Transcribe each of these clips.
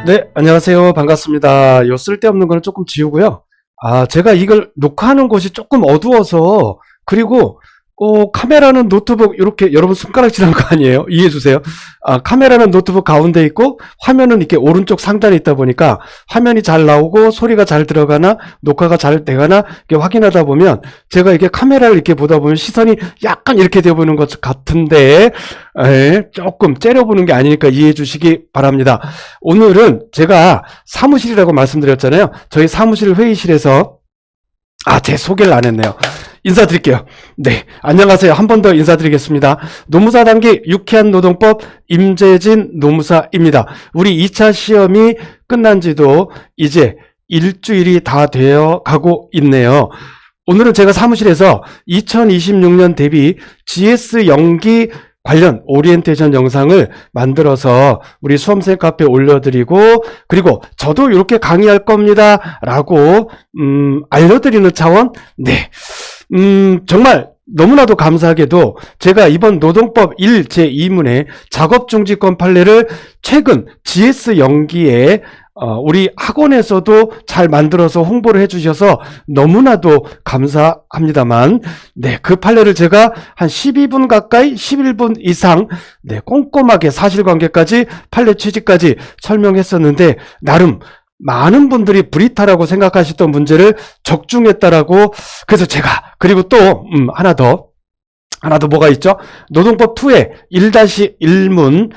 네, 안녕하세요. 반갑습니다. 요 쓸데없는 거는 조금 지우고요. 제가 이걸 녹화하는 곳이 조금 어두워서, 그리고 카메라는 노트북 이렇게 여러분 손가락질한 거 아니에요? 이해해 주세요. 카메라는 노트북 가운데 있고 화면은 이렇게 오른쪽 상단에 있다 보니까 화면이 잘 나오고 소리가 잘 들어가나 녹화가 잘 되거나 이렇게 확인하다 보면, 제가 이게 카메라를 이렇게 보다 보면 시선이 약간 이렇게 되어 보이는 것 같은데, 조금 째려보는 게 아니니까 이해해 주시기 바랍니다. 오늘은 제가 사무실이라고 말씀드렸잖아요. 저희 사무실 회의실에서 제 소개를 안 했네요. 인사드릴게요. 네, 안녕하세요. 한 번 더 인사드리겠습니다. 노무사 단기 유쾌한 노동법 임재진 노무사입니다. 우리 2차 시험이 끝난 지도 이제 일주일이 다 되어 가고 있네요. 오늘은 제가 사무실에서 2026년 대비 GS 연기 관련 오리엔테이션 영상을 만들어서 우리 수험생 카페에 올려드리고, 그리고 저도 이렇게 강의할 겁니다 라고 알려드리는 차원. 네, 정말 너무나도 감사하게도 제가 이번 노동법 1 제2문의 작업중지권 판례를 최근 GS 연기에 우리 학원에서도 잘 만들어서 홍보를 해주셔서 너무나도 감사합니다만, 네, 그 판례를 제가 한 12분 가까이 11분 이상 꼼꼼하게 사실관계까지 판례 취지까지 설명했었는데, 나름 많은 분들이 불이탈하고 생각하셨던 문제를 적중했다라고. 그래서 제가, 그리고 또 하나 더 뭐가 있죠? 노동법 2의 1-1문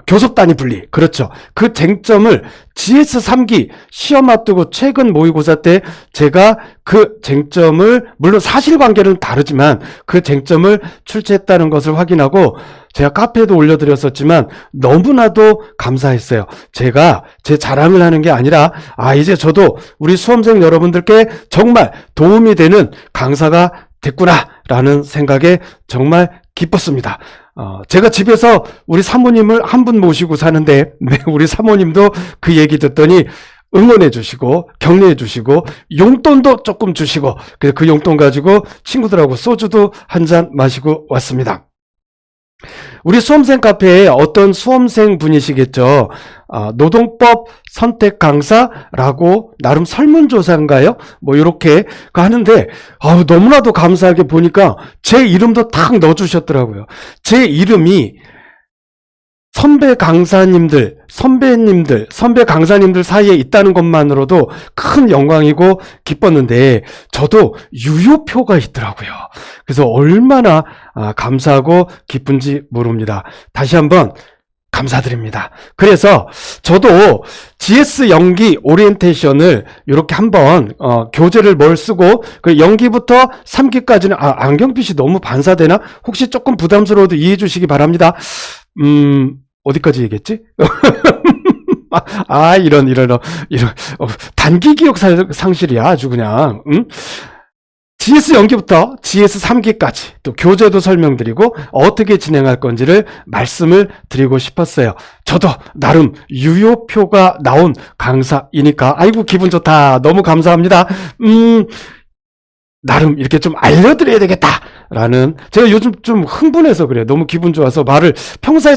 교섭 단위 분리. 그렇죠. 그 쟁점을 GS 3기 시험 앞두고 최근 모의고사 때 제가 그 쟁점을, 물론 사실관계는 다르지만 그 쟁점을 출제했다는 것을 확인하고 제가 카페에도 올려드렸었지만 너무나도 감사했어요. 제가 제 자랑을 하는 게 아니라 이제 저도 우리 수험생 여러분들께 정말 도움이 되는 강사가 됐구나 라는 생각에 정말 기뻤습니다. 제가 집에서 우리 사모님을 한 분 모시고 사는데, 네, 우리 사모님도 그 얘기 듣더니 응원해 주시고 격려해 주시고 용돈도 조금 주시고, 그래서 그 용돈 가지고 친구들하고 소주도 한 잔 마시고 왔습니다. 우리 수험생 카페에 어떤 수험생 분이시겠죠. 노동법 선택 강사라고 나름 설문조사인가요? 뭐 이렇게 하는데, 너무나도 감사하게 보니까 제 이름도 탁 넣어주셨더라고요. 제 이름이 선배 강사님들, 선배 강사님들 사이에 있다는 것만으로도 큰 영광이고 기뻤는데, 저도 유효표가 있더라고요. 그래서 얼마나 감사하고 기쁜지 모릅니다. 다시 한번 감사드립니다. 그래서 저도 GS 연기 오리엔테이션을 이렇게 한번 교재를 뭘 쓰고, 그 연기부터 3기까지는 안경빛이 너무 반사되나? 혹시 조금 부담스러워도 이해해 주시기 바랍니다. 어디까지 얘기했지? 이런 단기 기억 상실이야 아주 그냥. GS 연기부터 GS 3기까지 또 교재도 설명드리고 어떻게 진행할 건지를 말씀을 드리고 싶었어요. 저도 나름 유효표가 나온 강사이니까 아이고 기분 좋다. 너무 감사합니다. 나름 이렇게 좀 알려드려야 되겠다라는, 제가 요즘 좀 흥분해서 그래요. 너무 기분 좋아서 말을, 평소에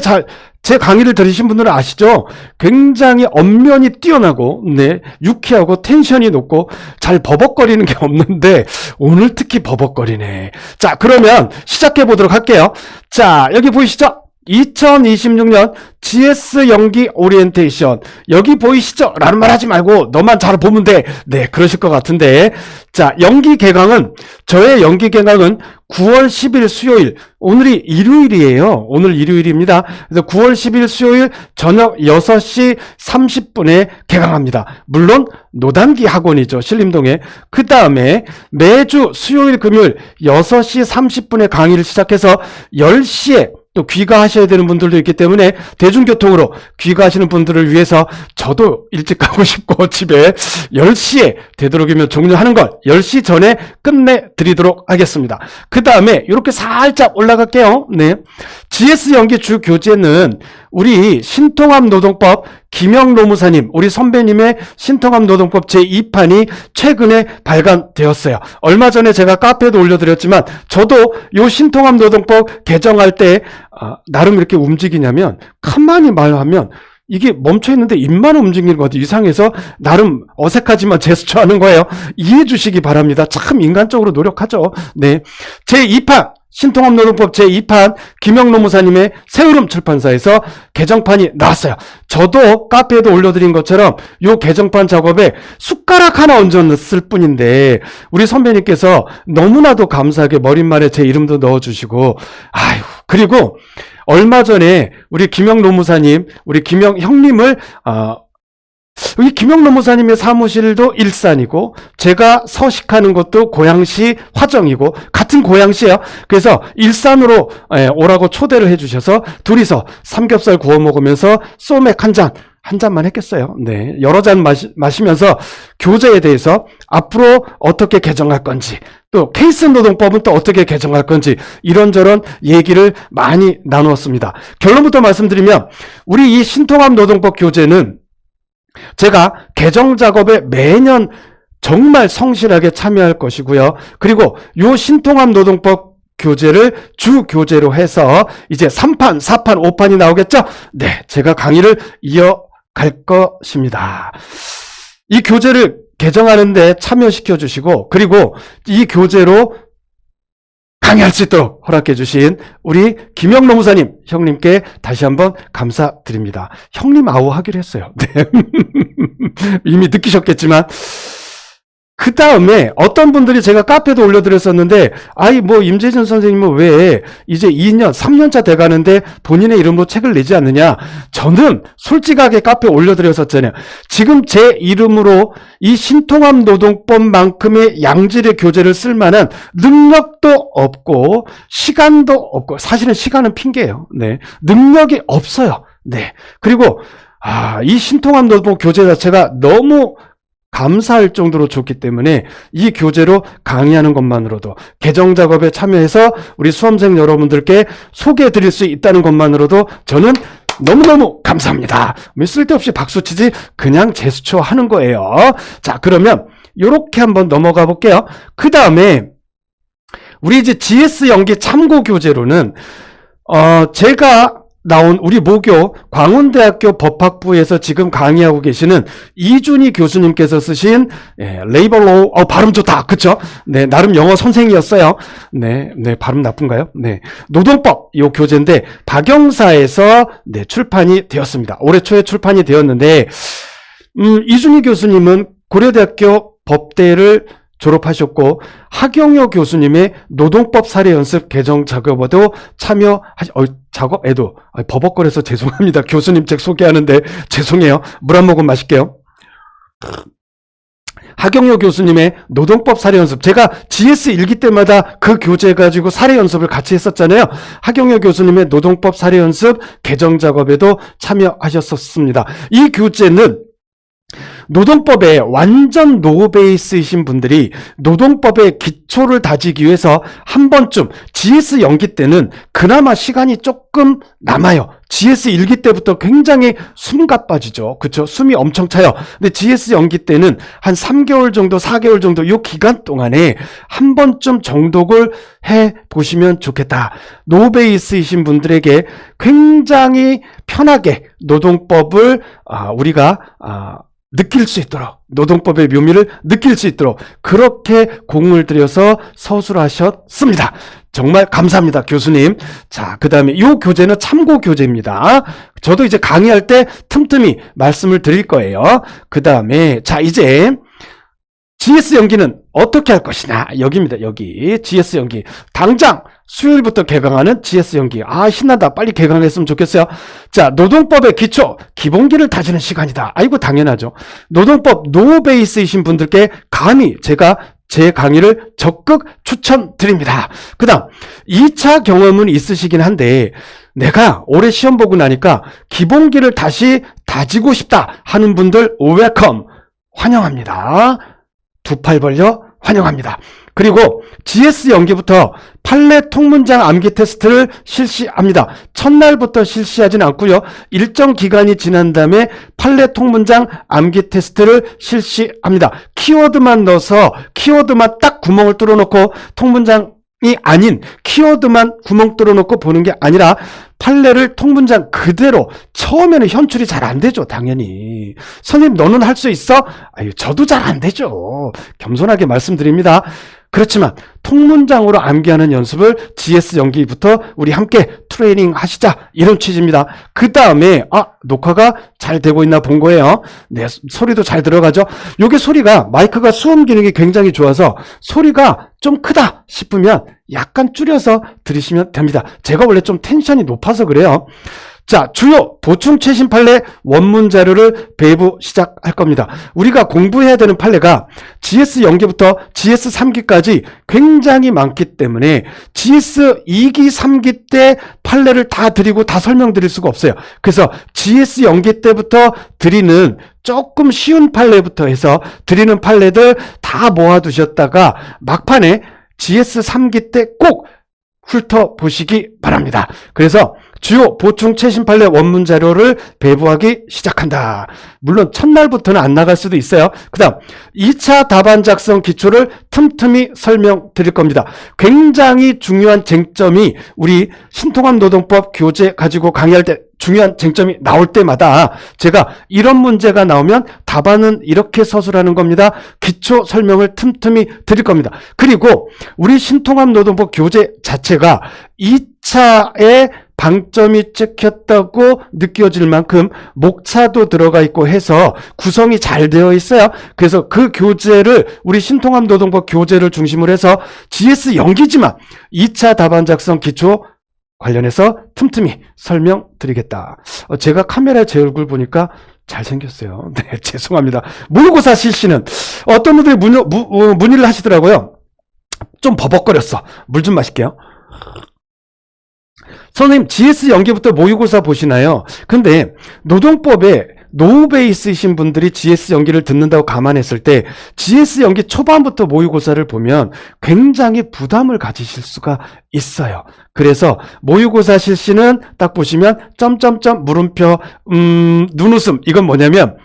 제 강의를 들으신 분들은 아시죠? 굉장히 언면이 뛰어나고, 네, 유쾌하고 텐션이 높고 잘 버벅거리는 게 없는데 오늘 특히 버벅거리네. 자, 그러면 시작해 보도록 할게요. 자, 여기 보이시죠? 2026년 GS 연기 오리엔테이션. 여기 보이시죠? 라는 말 하지 말고 너만 잘 보면 돼. 네, 그러실 것 같은데. 자, 연기 개강은, 저의 연기 개강은 9월 10일 수요일, 오늘이 일요일이에요. 오늘 일요일입니다. 그래서 9월 10일 수요일 저녁 6시 30분에 개강합니다. 물론 노단기 학원이죠. 신림동에. 그 다음에 매주 수요일 금요일 6시 30분에 강의를 시작해서 10시에 또 귀가하셔야 되는 분들도 있기 때문에 대중교통으로 귀가하시는 분들을 위해서 저도 일찍 가고 싶고 집에 10시에 되도록이면 종료하는 걸 10시 전에 끝내드리도록 하겠습니다. 그 다음에 이렇게 살짝 올라갈게요. 네, GS 연기 주 교재는 우리 신통합 노동법 김영 노무사님, 우리 선배님의 신통합 노동법 제2판이 최근에 발간되었어요. 얼마 전에 제가 카페에도 올려드렸지만 저도 요 신통합 노동법 개정할 때 나름 이렇게 움직이냐면, 가만히 말하면 이게 멈춰있는데 입만 움직이는 것 같아요. 이상해서 나름 어색하지만 제스처 하는 거예요. 이해해 주시기 바랍니다. 참 인간적으로 노력하죠. 네. 제2판 신통합노동법 제2판 김영로 무사님의 새흐름 출판사에서 개정판이 나왔어요. 저도 카페에도 올려드린 것처럼 이 개정판 작업에 숟가락 하나 얹었을 뿐인데 우리 선배님께서 너무나도 감사하게 머릿말에 제 이름도 넣어주시고 아유 그리고 얼마 전에 우리 김영로 무사님 우리 김영 형님을 이 김영로 무사님의 사무실도 일산이고 제가 서식하는 것도 고양시 화정이고 같은 고양시예요. 그래서 일산으로 오라고 초대를 해주셔서 둘이서 삼겹살 구워 먹으면서 소맥 한 잔만 했겠어요. 네, 여러 잔 마시면서 교재에 대해서 앞으로 어떻게 개정할 건지 또 케이스 노동법은 또 어떻게 개정할 건지 이런저런 얘기를 많이 나누었습니다. 결론부터 말씀드리면 우리 이 신통합 노동법 교재는 제가 개정 작업에 매년 정말 성실하게 참여할 것이고요. 그리고 요 신통합 노동법 교재를 주 교재로 해서 이제 3판, 4판, 5판이 나오겠죠? 네, 제가 강의를 이어갈 것입니다. 이 교재를 개정하는데 참여시켜 주시고 그리고 이 교재로 강의할 수 있도록 허락해 주신 우리 김영로 무사님 형님께 다시 한번 감사드립니다. 형님 아우 하기로 했어요. 네. 이미 느끼셨겠지만 그 다음에 어떤 분들이 제가 카페도 올려드렸었는데 아이 뭐 임재진 선생님은 왜 이제 2년 3년차 돼가는데 본인의 이름으로 책을 내지 않느냐. 저는 솔직하게 카페 올려드렸었잖아요. 지금 제 이름으로 이 신통합 노동법만큼의 양질의 교재를 쓸 만한 능력도 없고 시간도 없고 사실은 시간은 핑계예요. 네, 능력이 없어요. 네, 그리고 이 신통합 노동법 교재 자체가 너무 감사할 정도로 좋기 때문에 이 교재로 강의하는 것만으로도 개정 작업에 참여해서 우리 수험생 여러분들께 소개해 드릴 수 있다는 것만으로도 저는 너무너무 감사합니다. 쓸데없이 박수치지 그냥 제스처 하는 거예요. 자, 그러면 요렇게 한번 넘어가 볼게요. 그 다음에 우리 이제 GS 연기 참고 교재로는 제가 나온 우리 모교 광운대학교 법학부에서 지금 강의하고 계시는 이준희 교수님께서 쓰신 레이버 로우 발음 좋다. 그쵸? 네, 나름 영어 선생이었어요. 네, 발음 나쁜가요? 네. 노동법 요 교재인데 박영사에서 네, 출판이 되었습니다. 올해 초에 출판이 되었는데 이준희 교수님은 고려대학교 법대를 졸업하셨고 하경효 교수님의 노동법 사례 연습 개정 작업에도 작업에도 버벅거려서 죄송합니다. 교수님 책 소개하는데 죄송해요. 물 한 모금 마실게요. 하경효 교수님의 노동법 사례 연습 제가 GS 1기 때마다 그 교재 가지고 사례 연습을 같이 했었잖아요. 하경효 교수님의 노동법 사례 연습 개정 작업에도 참여하셨었습니다. 이 교재는 노동법에 완전 노베이스이신 분들이 노동법의 기초를 다지기 위해서 한 번쯤 GS 연기 때는 그나마 시간이 조금 남아요. GS 1기 때부터 굉장히 숨가 빠지죠. 그쵸? 숨이 엄청 차요. 근데 GS 연기 때는 한 3개월 정도, 4개월 정도 이 기간 동안에 한 번쯤 정독을 해보시면 좋겠다. 노베이스이신 분들에게 굉장히 편하게 노동법을 우리가 느낄 수 있도록 노동법의 묘미를 느낄 수 있도록 그렇게 공을 들여서 서술하셨습니다. 정말 감사합니다, 교수님. 자, 그 다음에 이 교재는 참고 교재입니다. 저도 이제 강의할 때 틈틈이 말씀을 드릴 거예요. 그 다음에 자 이제 GS 연기는 어떻게 할 것이냐 여기입니다. 여기 GS 연기 당장 수요일부터 개강하는 GS 연기. 신나다. 빨리 개강했으면 좋겠어요. 자, 노동법의 기초 기본기를 다지는 시간이다. 아이고 당연하죠. 노동법 노베이스이신 분들께 감히 제가 제 강의를 적극 추천드립니다. 그 다음 2차 경험은 있으시긴 한데 내가 올해 시험 보고 나니까 기본기를 다시 다지고 싶다 하는 분들 웰컴 환영합니다. 두 팔 벌려 환영합니다. 그리고 GS 연기부터 판례 통문장 암기 테스트를 실시합니다. 첫날부터 실시하진 않고요. 일정 기간이 지난 다음에 판례 통문장 암기 테스트를 실시합니다. 키워드만 넣어서 키워드만 딱 구멍을 뚫어놓고 통문장 아닌 키워드만 구멍 뚫어놓고 보는 게 아니라 판례를 통문장 그대로 처음에는 현출이 잘 안 되죠. 당연히. 선생님 너는 할 수 있어? 아유 저도 잘 안 되죠. 겸손하게 말씀드립니다. 그렇지만 통문장으로 암기하는 연습을 GS 연기부터 우리 함께 트레이닝 하시자 이런 취지입니다. 그 다음에 녹화가 잘 되고 있나 본 거예요. 네, 소리도 잘 들어가죠. 요게 소리가 마이크가 수음 기능이 굉장히 좋아서 소리가 좀 크다 싶으면 약간 줄여서 들으시면 됩니다. 제가 원래 좀 텐션이 높아서 그래요. 자, 주요 보충 최신 판례 원문 자료를 배부 시작할 겁니다. 우리가 공부해야 되는 판례가 GS 0기부터 GS 3기까지 굉장히 많기 때문에 GS 2기, 3기 때 판례를 다 드리고 다 설명드릴 수가 없어요. 그래서 GS 0기 때부터 드리는 조금 쉬운 판례부터 해서 드리는 판례들 다 모아두셨다가 막판에 GS 3기 때 꼭 훑어보시기 바랍니다. 그래서 주요 보충 최신 판례 원문 자료를 배부하기 시작한다. 물론 첫날부터는 안 나갈 수도 있어요. 그 다음 2차 답안 작성 기초를 틈틈이 설명드릴 겁니다. 굉장히 중요한 쟁점이 우리 신통합노동법 교재 가지고 강의할 때 중요한 쟁점이 나올 때마다 제가 이런 문제가 나오면 답안은 이렇게 서술하는 겁니다. 기초 설명을 틈틈이 드릴 겁니다. 그리고 우리 신통합노동법 교재 자체가 2차에 방점이 찍혔다고 느껴질 만큼 목차도 들어가 있고 해서 구성이 잘 되어 있어요. 그래서 그 교재를 우리 신통합노동법 교재를 중심으로 해서 GS 연기지만 2차 답안 작성 기초 관련해서 틈틈이 설명드리겠다. 제가 카메라에 제 얼굴 보니까 잘생겼어요. 네, 죄송합니다. 모의고사 실시는 어떤 분들이 문의를 하시더라고요. 좀 버벅거렸어. 물 좀 마실게요. 선생님 GS 연기부터 모의고사 보시나요? 근데 노동법에 노후 베이스이신 분들이 GS 연기를 듣는다고 감안했을 때 GS 연기 초반부터 모의고사를 보면 굉장히 부담을 가지실 수가 있어요. 그래서 모의고사 실시는 딱 보시면 점점점 물음표 눈웃음 이건 뭐냐면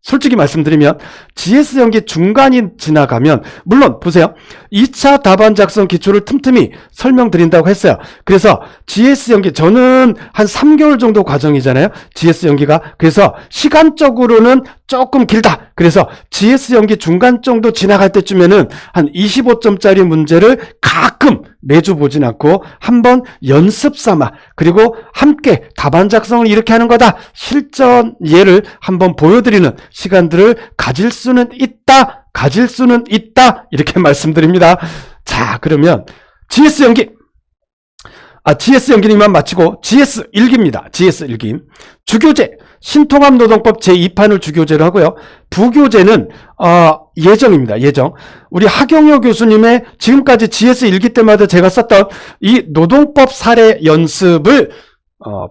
솔직히 말씀드리면 GS 연기 중간이 지나가면 물론 보세요. 2차 답안 작성 기초를 틈틈이 설명드린다고 했어요. 그래서 GS 연기 저는 한 3개월 정도 과정이잖아요. GS 연기가. 그래서 시간적으로는 조금 길다. 그래서 GS 연기 중간 정도 지나갈 때쯤에는 한 25점짜리 문제를 가끔 매주 보진 않고 한번 연습 삼아 그리고 함께 답안 작성을 이렇게 하는 거다. 실전 예를 한번 보여드리는 시간들을 가질 수는 있다 이렇게 말씀드립니다. 자, 그러면 GS 연기 GS 연기는 이만 마치고 GS 1기입니다. GS 1기 주교재 신통합노동법 제2판을 주교재로 하고요. 부교재는 예정입니다. 예정. 우리 하경효 교수님의 지금까지 GS 1기 때마다 제가 썼던 이 노동법 사례 연습을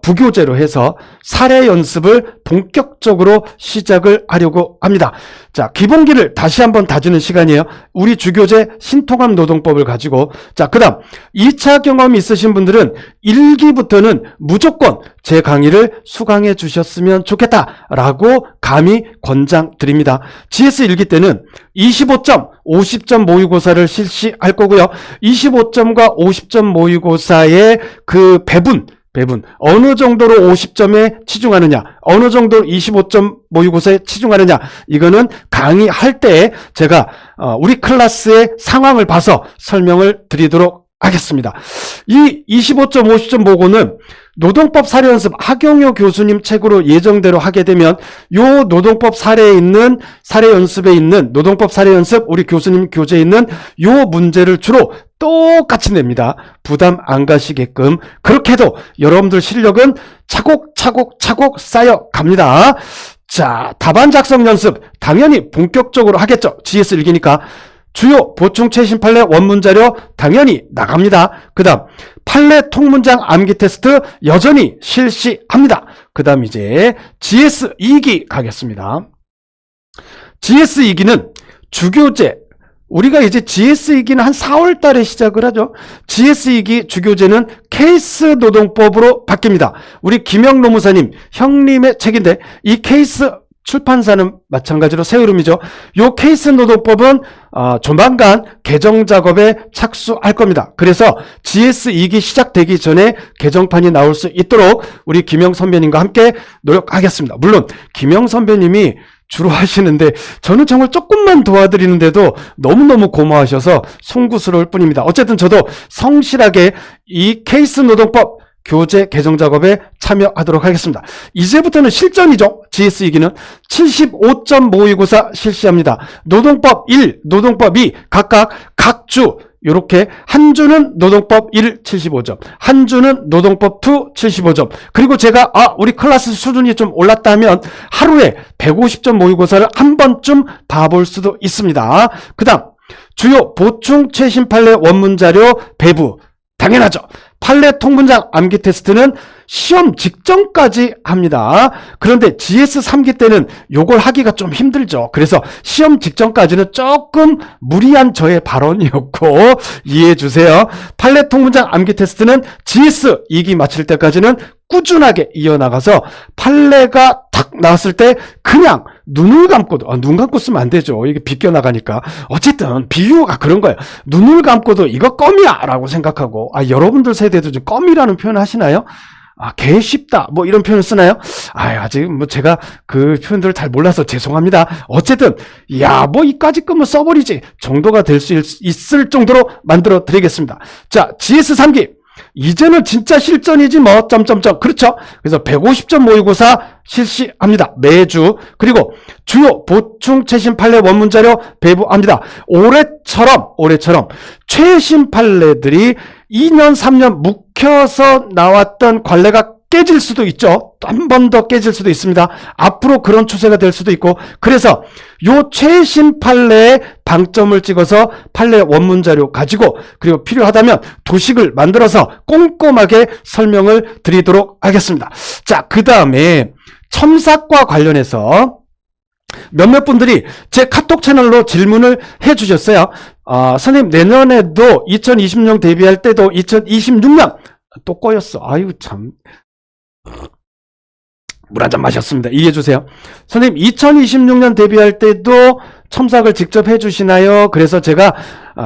부교재로 해서 사례 연습을 본격적으로 시작을 하려고 합니다. 자, 기본기를 다시 한번 다지는 시간이에요. 우리 주교재 신통합노동법을 가지고. 자, 그 다음 2차 경험이 있으신 분들은 1기부터는 무조건 제 강의를 수강해 주셨으면 좋겠다라고 감히 권장드립니다. GS 1기 때는 25점, 50점 모의고사를 실시할 거고요. 25점과 50점 모의고사의 그 배분 어느 정도로 50점에 치중하느냐 어느 정도로 25점 모의고사에 치중하느냐 이거는 강의할 때 제가 우리 클래스의 상황을 봐서 설명을 드리도록 하겠습니다. 이 25점 50점 보고는 노동법 사례 연습 하경효 교수님 책으로 예정대로 하게 되면 요 노동법 사례에 있는 사례 연습에 있는 노동법 사례 연습 우리 교수님 교재에 있는 요 문제를 주로 똑같이 냅니다. 부담 안 가시게끔. 그렇게 해도 여러분들 실력은 차곡차곡 쌓여 갑니다. 자, 답안 작성 연습 당연히 본격적으로 하겠죠. GS 1기니까. 주요 보충 최신 판례 원문 자료 당연히 나갑니다. 그 다음 판례 통문장 암기 테스트 여전히 실시합니다. 그 다음 이제 GS 2기 가겠습니다. GS 2기는 주교재 우리가 이제 GS 2기는 한 4월 달에 시작을 하죠. GS 2기 주교재는 케이스 노동법으로 바뀝니다. 우리 김영 노무사님 형님의 책인데 이 케이스 출판사는 마찬가지로 새 흐름이죠. 요 케이스 노동법은 조만간 개정 작업에 착수할 겁니다. 그래서 GS 2기 시작되기 전에 개정판이 나올 수 있도록 우리 김영 선배님과 함께 노력하겠습니다. 물론 김영 선배님이 주로 하시는데 저는 정말 조금만 도와드리는데도 너무너무 고마우셔서 송구스러울 뿐입니다. 어쨌든 저도 성실하게 이 케이스 노동법 교재 개정 작업에 참여하도록 하겠습니다. 이제부터는 실전이죠. GS 2기는 75점 모의고사 실시합니다. 노동법 1, 노동법 2 각각 각주 요렇게 한 주는 노동법 1 75점, 한 주는 노동법 2 75점. 그리고 제가 우리 클래스 수준이 좀 올랐다면 하루에 150점 모의고사를 한 번쯤 봐볼 수도 있습니다. 그다음 주요 보충 최신 판례 원문 자료 배부 당연하죠. 판례 통문장 암기 테스트는 시험 직전까지 합니다. 그런데 GS 3기 때는 요걸 하기가 좀 힘들죠. 그래서 시험 직전까지는 조금 무리한 저의 발언이었고 이해해 주세요. 판례 통문장 암기 테스트는 GS 2기 마칠 때까지는 꾸준하게 이어나가서 판례가 탁 나왔을 때 그냥 눈을 감고도 눈 감고 쓰면 안 되죠. 이게 비껴나가니까. 어쨌든 비유가 그런 거예요. 눈을 감고도 이거 껌이야 라고 생각하고 여러분들 세대도 좀 껌이라는 표현 하시나요? 개 쉽다 뭐 이런 표현을 쓰나요? 아직 뭐 제가 그 표현들을 잘 몰라서 죄송합니다. 어쨌든 뭐 이까지 거면 써버리지 정도가 될 수 있을 정도로 만들어 드리겠습니다. 자, GS 3기 이제는 진짜 실전이지 뭐 점점점. 그렇죠. 그래서 150점 모의고사 실시합니다. 매주. 그리고 주요 보충 최신 판례 원문 자료 배부합니다. 올해처럼 최신 판례들이 2년 3년 묵혀서 나왔던 관례가 깨질 수도 있죠. 한 번 더 깨질 수도 있습니다. 앞으로 그런 추세가 될 수도 있고, 그래서 요 최신 판례에 방점을 찍어서 판례 원문 자료 가지고, 그리고 필요하다면 도식을 만들어서 꼼꼼하게 설명을 드리도록 하겠습니다. 자, 그 다음에 첨삭과 관련해서 몇몇 분들이 제 카톡 채널로 질문을 해 주셨어요. 선생님, 내년에도 2020년 데뷔할 때도 2026년 또 꼬였어. 아유 참. 물 한 잔 마셨습니다. 이해해 주세요. 선생님, 2026년 데뷔할 때도 첨삭을 직접 해주시나요? 그래서 제가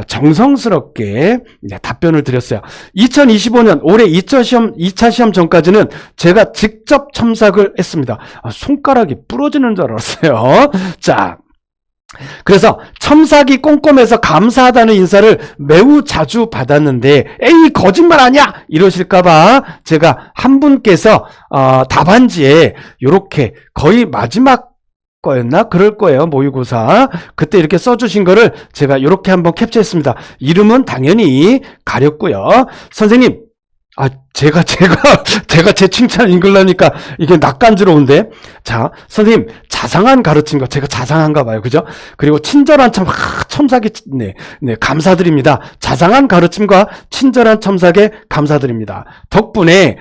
정성스럽게 답변을 드렸어요. 2025년 올해 2차 시험 전까지는 제가 직접 첨삭을 했습니다. 손가락이 부러지는 줄 알았어요. 자, 그래서 첨삭이 꼼꼼해서 감사하다는 인사를 매우 자주 받았는데 에이 거짓말 아니야 이러실까봐 제가 한 분께서 답안지에 이렇게 거의 마지막 거였나? 그럴 거예요. 모의고사. 그때 이렇게 써주신 거를 제가 이렇게 한번 캡처했습니다. 이름은 당연히 가렸고요. 선생님, 제가 제 칭찬을 읽으려니까 이게 낯간지러운데. 자, 선생님, 자상한 가르친 거, 제가 자상한가 봐요. 그죠? 그리고 친절한 첨삭에, 감사드립니다. 자상한 가르침과 친절한 첨삭에 감사드립니다. 덕분에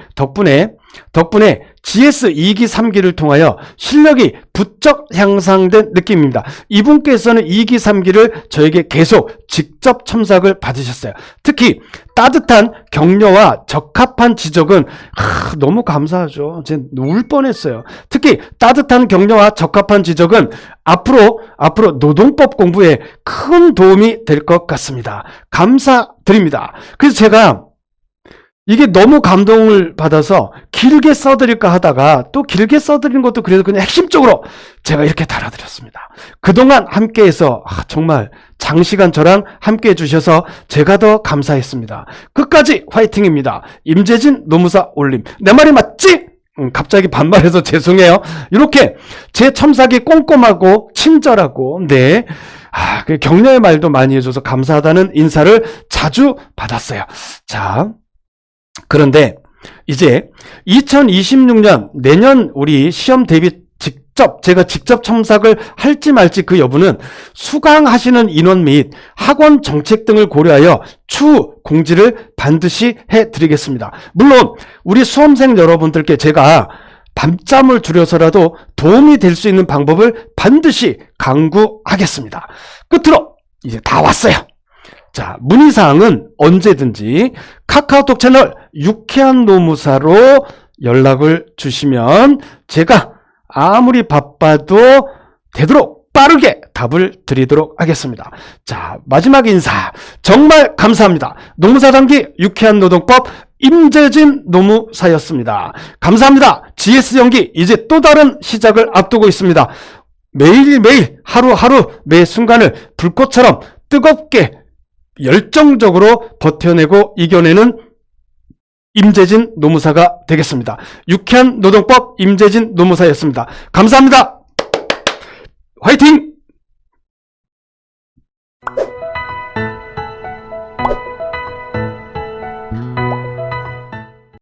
GS 2기 3기를 통하여 실력이 부쩍 향상된 느낌입니다. 이분께서는 2기 3기를 저에게 계속 직접 첨삭을 받으셨어요. 특히 따뜻한 격려와 적합한 지적은 너무 감사하죠. 제가 울 뻔했어요. 특히 따뜻한 격려와 적합한 지적은 앞으로 노동법 공부에 큰 도움이 될 것 같습니다. 감사드립니다. 그래서 제가 이게 너무 감동을 받아서 길게 써드릴까 하다가 또 길게 써드리는 것도 그래도 그냥 핵심적으로 제가 이렇게 달아드렸습니다. 그동안 함께해서 정말 장시간 저랑 함께해 주셔서 제가 더 감사했습니다. 끝까지 화이팅입니다. 임재진 노무사 올림. 내 말이 맞지? 갑자기 반말해서 죄송해요. 이렇게 제 첨삭이 꼼꼼하고 친절하고 그 격려의 말도 많이 해줘서 감사하다는 인사를 자주 받았어요. 자, 그런데 이제 2026년 내년 우리 시험 대비 제가 직접 첨삭을 할지 말지 그 여부는 수강하시는 인원 및 학원 정책 등을 고려하여 추후 공지를 반드시 해드리겠습니다. 물론 우리 수험생 여러분들께 제가 밤잠을 줄여서라도 도움이 될 수 있는 방법을 반드시 강구하겠습니다. 끝으로 이제 다 왔어요. 자, 문의사항은 언제든지 카카오톡 채널 유쾌한 노무사로 연락을 주시면 제가 아무리 바빠도 되도록 빠르게 답을 드리도록 하겠습니다. 자, 마지막 인사. 정말 감사합니다. 노무사 단기 유쾌한 노동법 임재진 노무사였습니다. 감사합니다. GS 연기 이제 또 다른 시작을 앞두고 있습니다. 매일매일 하루하루 매 순간을 불꽃처럼 뜨겁게 열정적으로 버텨내고 이겨내는 임재진 노무사가 되겠습니다. 유쾌한 노동법 임재진 노무사였습니다. 감사합니다. 화이팅!